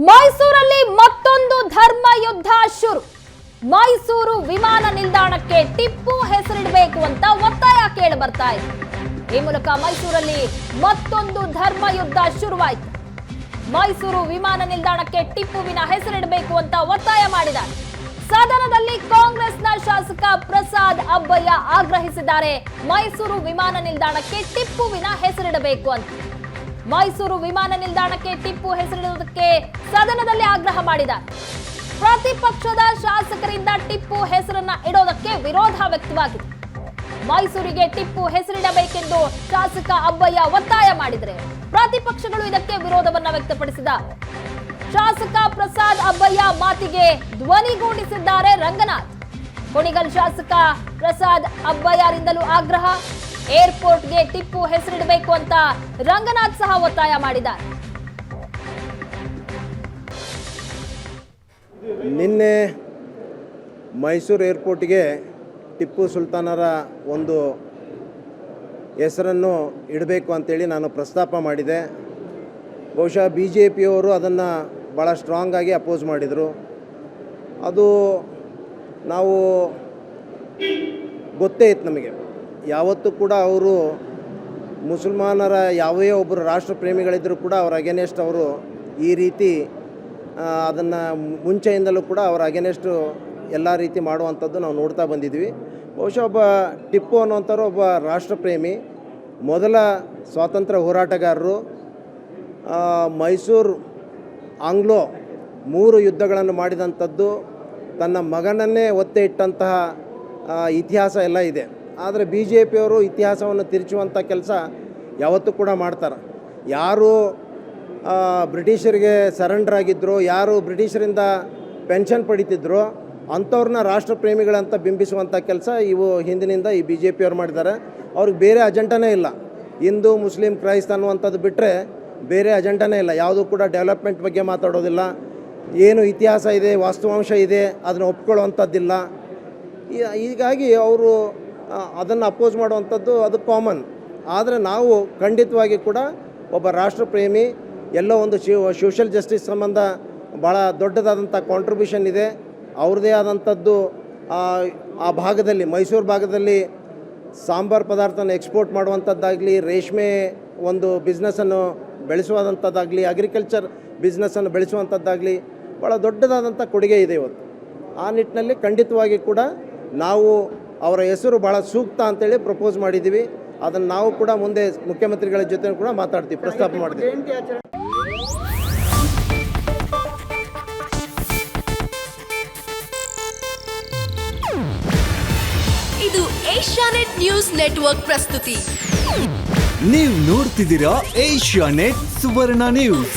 ಮೈಸೂರಲ್ಲಿ ಮತ್ತೊಂದು ಧರ್ಮ ಯುದ್ಧ ಶುರು. ಮೈಸೂರು ವಿಮಾನ ನಿಲ್ದಾಣಕ್ಕೆ ಟಿಪ್ಪು ಹೆಸರಿಡಬೇಕು ಅಂತ ಒತ್ತಾಯ ಕೇಳಿ ಬರ್ತಾ ಇದೆ. ಈ ಮೂಲಕ ಮೈಸೂರಲ್ಲಿ ಮತ್ತೊಂದು ಧರ್ಮ ಯುದ್ಧ ಶುರುವಾಯಿತು. ಮೈಸೂರು ವಿಮಾನ ನಿಲ್ದಾಣಕ್ಕೆ ಟಿಪ್ಪುವಿನ ಹೆಸರಿಡಬೇಕು ಅಂತ ಒತ್ತಾಯ ಮಾಡಿದ್ದಾರೆ. ಸದನದಲ್ಲಿ ಕಾಂಗ್ರೆಸ್ನ ಶಾಸಕ ಪ್ರಸಾದ್ ಅಬ್ಬಯ್ಯ ಆಗ್ರಹಿಸಿದ್ದಾರೆ. ಮೈಸೂರು ವಿಮಾನ ನಿಲ್ದಾಣಕ್ಕೆ ಟಿಪ್ಪುವಿನ ಹೆಸರಿಡಬೇಕು ಅಂತ. ಮೈಸೂರು ವಿಮಾನ ನಿಲ್ದಾಣಕ್ಕೆ ಟಿಪ್ಪು ಹೆಸರಿಡುವುದಕ್ಕೆ ಸದನದಲ್ಲಿ ಆಗ್ರಹ ಮಾಡಿದ್ದಾರೆ. ಪ್ರತಿಪಕ್ಷದ ಶಾಸಕರಿಂದ ಟಿಪ್ಪು ಹೆಸರನ್ನ ಇಡೋದಕ್ಕೆ ವಿರೋಧ ವ್ಯಕ್ತವಾಗಿದೆ. ಮೈಸೂರಿಗೆ ಟಿಪ್ಪು ಹೆಸರಿಡಬೇಕೆಂದು ಶಾಸಕ ಅಬ್ಬಯ್ಯ ಒತ್ತಾಯ ಮಾಡಿದರೆ ಪ್ರತಿಪಕ್ಷಗಳು ಇದಕ್ಕೆ ವಿರೋಧವನ್ನ ವ್ಯಕ್ತಪಡಿಸಿದ್ದಾರೆ. ಶಾಸಕ ಪ್ರಸಾದ್ ಅಬ್ಬಯ್ಯ ಮಾತಿಗೆ ಧ್ವನಿಗೂಡಿಸಿದ್ದಾರೆ ರಂಗನಾಥ್. ಕುಣಿಗಲ್ ಶಾಸಕ ಪ್ರಸಾದ್ ಅಬ್ಬಯ್ಯರಿಂದಲೂ ಆಗ್ರಹ. ಏರ್ಪೋರ್ಟ್ಗೆ ಟಿಪ್ಪು ಹೆಸರಿಡಬೇಕು ಅಂತ ರಂಗನಾಥ್ ಸಹ ಒತ್ತಾಯ ಮಾಡಿದ್ದಾರೆ. ನಿನ್ನೆ ಮೈಸೂರು ಏರ್ಪೋರ್ಟ್ಗೆ ಟಿಪ್ಪು ಸುಲ್ತಾನರ ಒಂದು ಹೆಸರನ್ನು ಇಡಬೇಕು ಅಂತೇಳಿ ನಾನು ಪ್ರಸ್ತಾಪ ಮಾಡಿದೆ. ಬಹುಶಃ BJPಯವರು ಅದನ್ನು ಭಾಳ ಸ್ಟ್ರಾಂಗ್ ಆಗಿ ಅಪೋಸ್ ಮಾಡಿದರು. ಅದು ನಾವು ಗೊತ್ತೇ ಇತ್ತು ನಮಗೆ. ಯಾವತ್ತೂ ಕೂಡ ಅವರು ಮುಸಲ್ಮಾನರ ಯಾವೇ ಒಬ್ಬರು ರಾಷ್ಟ್ರ ಪ್ರೇಮಿಗಳಿದ್ದರೂ ಕೂಡ ಅವರ ಅಗೇನೆಸ್ಟ್ ಅವರು ಈ ರೀತಿ ಅದನ್ನು ಮುಂಚೆಯಿಂದಲೂ ಕೂಡ ಅವರ ಅಗೇನೆಸ್ಟು ಎಲ್ಲ ರೀತಿ ಮಾಡುವಂಥದ್ದು ನಾವು ನೋಡ್ತಾ ಬಂದಿದ್ವಿ. ಬಹುಶಃ ಒಬ್ಬ ಟಿಪ್ಪು ಅನ್ನುವಂಥವ್ರು ಒಬ್ಬ ರಾಷ್ಟ್ರಪ್ರೇಮಿ, ಮೊದಲ ಸ್ವಾತಂತ್ರ್ಯ ಹೋರಾಟಗಾರರು. ಮೈಸೂರು ಆಂಗ್ಲೋ 3 ಯುದ್ಧಗಳನ್ನು ಮಾಡಿದಂಥದ್ದು, ತನ್ನ ಮಗನನ್ನೇ ಒತ್ತೆ ಇಟ್ಟಂತಹ ಇತಿಹಾಸ ಎಲ್ಲ ಇದೆ. ಆದರೆ BJPಯವರು ಇತಿಹಾಸವನ್ನು ತಿರುಚುವಂಥ ಕೆಲಸ ಯಾವತ್ತೂ ಕೂಡ ಮಾಡ್ತಾರೆ. ಯಾರು ಬ್ರಿಟಿಷರಿಗೆ ಸರೆಂಡರ್ ಆಗಿದ್ದರು, ಯಾರು ಬ್ರಿಟಿಷರಿಂದ ಪೆನ್ಷನ್ ಪಡಿತಿದ್ರು ಅಂಥವ್ರನ್ನ ರಾಷ್ಟ್ರಪ್ರೇಮಿಗಳಂತ ಬಿಂಬಿಸುವಂಥ ಕೆಲಸ ಇವು ಹಿಂದಿನಿಂದ ಈ BJPಯವರು ಮಾಡಿದ್ದಾರೆ. ಅವ್ರಿಗೆ ಬೇರೆ ಅಜೆಂಡನೇ ಇಲ್ಲ. ಹಿಂದೂ ಮುಸ್ಲಿಂ ಕ್ರೈಸ್ತ ಅನ್ನುವಂಥದ್ದು ಬಿಟ್ಟರೆ ಬೇರೆ ಅಜೆಂಡನೇ ಇಲ್ಲ. ಯಾವುದೂ ಕೂಡ ಡೆವಲಪ್ಮೆಂಟ್ ಬಗ್ಗೆ ಮಾತಾಡೋದಿಲ್ಲ. ಏನು ಇತಿಹಾಸ ಇದೆ, ವಾಸ್ತವಾಂಶ ಇದೆ, ಅದನ್ನು ಒಪ್ಕೊಳ್ಳುವಂಥದ್ದಿಲ್ಲ. ಹೀಗಾಗಿ ಅವರು ಅದನ್ನು ಅಪೋಸ್ ಮಾಡುವಂಥದ್ದು ಅದು ಕಾಮನ್. ಆದರೆ ನಾವು ಖಂಡಿತವಾಗಿ ಕೂಡ ಒಬ್ಬ ರಾಷ್ಟ್ರಪ್ರೇಮಿ, ಎಲ್ಲೋ ಒಂದು ಸೋಷಿಯಲ್ ಜಸ್ಟಿಸ್ ಸಂಬಂಧ ಭಾಳ ದೊಡ್ಡದಾದಂಥ ಕಾಂಟ್ರಿಬ್ಯೂಷನ್ ಇದೆ. ಅವ್ರದ್ದೇ ಆದಂಥದ್ದು ಆ ಭಾಗದಲ್ಲಿ, ಮೈಸೂರು ಭಾಗದಲ್ಲಿ ಸಾಂಬಾರು ಪದಾರ್ಥನ ಎಕ್ಸ್ಪೋರ್ಟ್ ಮಾಡುವಂಥದ್ದಾಗಲಿ, ರೇಷ್ಮೆ ಒಂದು ಬಿಸ್ನೆಸ್ಸನ್ನು ಬೆಳೆಸುವಂಥದ್ದಾಗಲಿ, ಅಗ್ರಿಕಲ್ಚರ್ ಬಿಸ್ನೆಸ್ಸನ್ನು ಬೆಳೆಸುವಂಥದ್ದಾಗಲಿ ಭಾಳ ದೊಡ್ಡದಾದಂಥ ಕೊಡುಗೆ ಇದೆ ಇವತ್ತು. ಆ ನಿಟ್ಟಿನಲ್ಲಿ ಖಂಡಿತವಾಗಿ ಕೂಡ ನಾವು ಅವರ ಹೆಸರು ಭಾಳ ಸೂಕ್ತ ಅಂತೇಳಿ ಪ್ರಪೋಸ್ ಮಾಡಿದ್ದೀವಿ. ಅದನ್ನು ನಾವು ಕೂಡ ಮುಂದೆ ಮುಖ್ಯಮಂತ್ರಿಗಳ ಜೊತೆ ಕೂಡ ಮಾತಾಡ್ತೀವಿ, ಪ್ರಸ್ತಾಪ ಮಾಡ್ತೀವಿ. ಇದು ಏಷ್ಯಾನೆಟ್ ನ್ಯೂಸ್ ನೆಟ್ವರ್ಕ್ ಪ್ರಸ್ತುತಿ. ನೀವು ನೋಡ್ತಿದ್ದೀರಾ ಏಷ್ಯಾನೆಟ್ ಸುವರ್ಣ ನ್ಯೂಸ್.